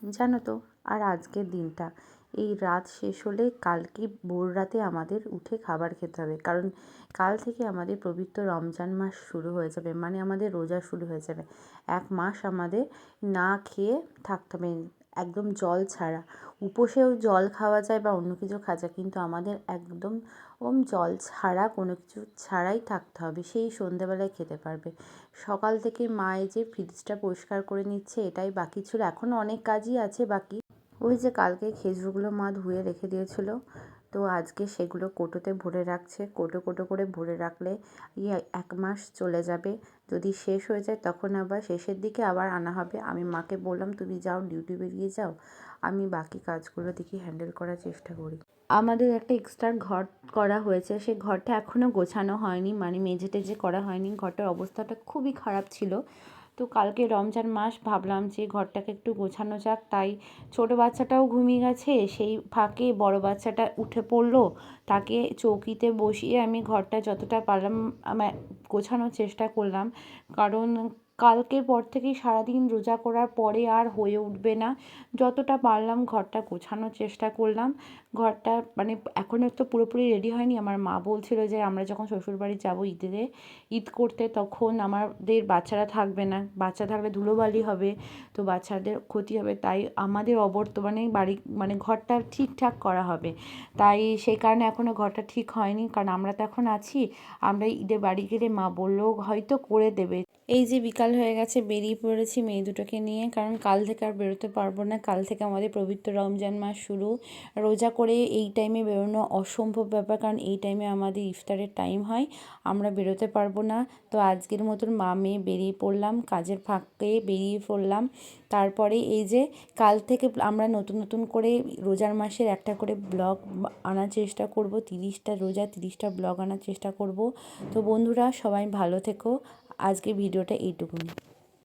জানো তো, আর আজকের দিনটা এই রাত শেষ হলে কালকে ভোর রাতে আমাদের উঠে খাবার খেতে হবে, কারণ কাল থেকে আমাদের পবিত্র রমজান মাস শুরু হয়ে যাবে, মানে আমাদের রোজা শুরু হয়ে যাবে। 1 মাস আমাদের না খেয়ে থাকতে হবে, একদম জল ছাড়া। উপোসেও জল খাওয়া যায় বা অন্য কিছু খাওয়া যায়, কিন্তু আমাদের একদম জল ছাড়া কোনো কিছু ছাড়াই থাকতে হবে, সেই সন্ধেবেলায় খেতে পারবে। সকাল থেকে মা এই যে ফ্রিজটা পরিষ্কার করে নিচ্ছে, এটাই বাকি ছিল, এখনও অনেক কাজই আছে বাকি। ওই যে কালকে খেজুরগুলো মা ধুয়ে রেখে দিয়েছিল, তো আজকে সেগুলো কোটোতে ভরে রাখছে। কোটো কোটো করে ভরে রাখলে 1 মাস চলে যাবে। যদি শেষ হয়ে যায় তখন আবার শেষের দিকে আবার আনা হবে। আমি মাকে বললাম, তুমি যাও, ডিউটি বেরিয়ে যাও, আমি বাকি কাজগুলো দেখি হ্যান্ডেল করার চেষ্টা করি। আমাদের একটা এক্সট্রা ঘর করা হয়েছে, সেই ঘরটা এখনও গোছানো হয়নি, মানে মেঝে টেঝে করা হয়নি। ঘরটার অবস্থাটা খুবই খারাপ ছিল। তো কালকে রমজান মাস, ভাবলাম যে ঘরটাকে একটু গোছানো যাক। তাই ছোটো বাচ্চাটাও ঘুমিয়ে গেছে, সেই ফাঁকে বড় বাচ্চাটা উঠে পড়লো। তাকে চৌকিতে বসিয়ে আমি ঘরটা যতটা পারলাম গোছানোর চেষ্টা করলাম, কারণ কালকের পর থেকেই সারাদিন রোজা করার পরে আর হয়ে উঠবে না। যতটা পারলাম ঘরটা গোছানোর চেষ্টা করলাম। ঘরটা মানে এখনও তো পুরোপুরি রেডি হয়নি। আমার মা বলছিল যে আমরা যখন শ্বশুরবাড়ি যাবো ঈদ করতে, তখন আমাদের বাচ্চারা থাকবে না, বাচ্চা থাকলে ধুলোবালি হবে, তো বাচ্চাদের ক্ষতি হবে। তাই আমাদের অবর্তমানে বাড়ি মানে ঘরটা ঠিকঠাক করা হবে। তাই সেই কারণে এখনও ঘরটা ঠিক হয়নি, কারণ আমরা তো এখন আছি। আমরা ঈদে বাড়ি গেলে মা বললো হয়তো করে দেবে। এই যে বিকাল হয়ে গেছে, বেরিয়ে পড়েছি মেয়ে দুটোকে নিয়ে, কারণ কাল থেকে আর বেরোতে পারবো না। কাল থেকে আমাদের পবিত্র রমজান মাস শুরু। রোজা করে এই টাইমে বেরোনো অসম্ভব ব্যাপার, কারণ এই টাইমে আমাদের ইফতারের টাইম হয়, আমরা বেরোতে পারবো না। তো আজকের মতন মা মেয়ে বেরিয়ে পড়লাম, কাজের ফাঁকে বেরিয়ে পড়লাম। তারপরে এই যে কাল থেকে আমরা নতুন নতুন করে রোজার মাসের একটা করে ব্লগ আনার চেষ্টা করব, 30টা রোজা 30টা ব্লগ আনার চেষ্টা করব। তো বন্ধুরা, সবাই ভালো থেকো। আজকে ভিডিওটা এইটুকুনি।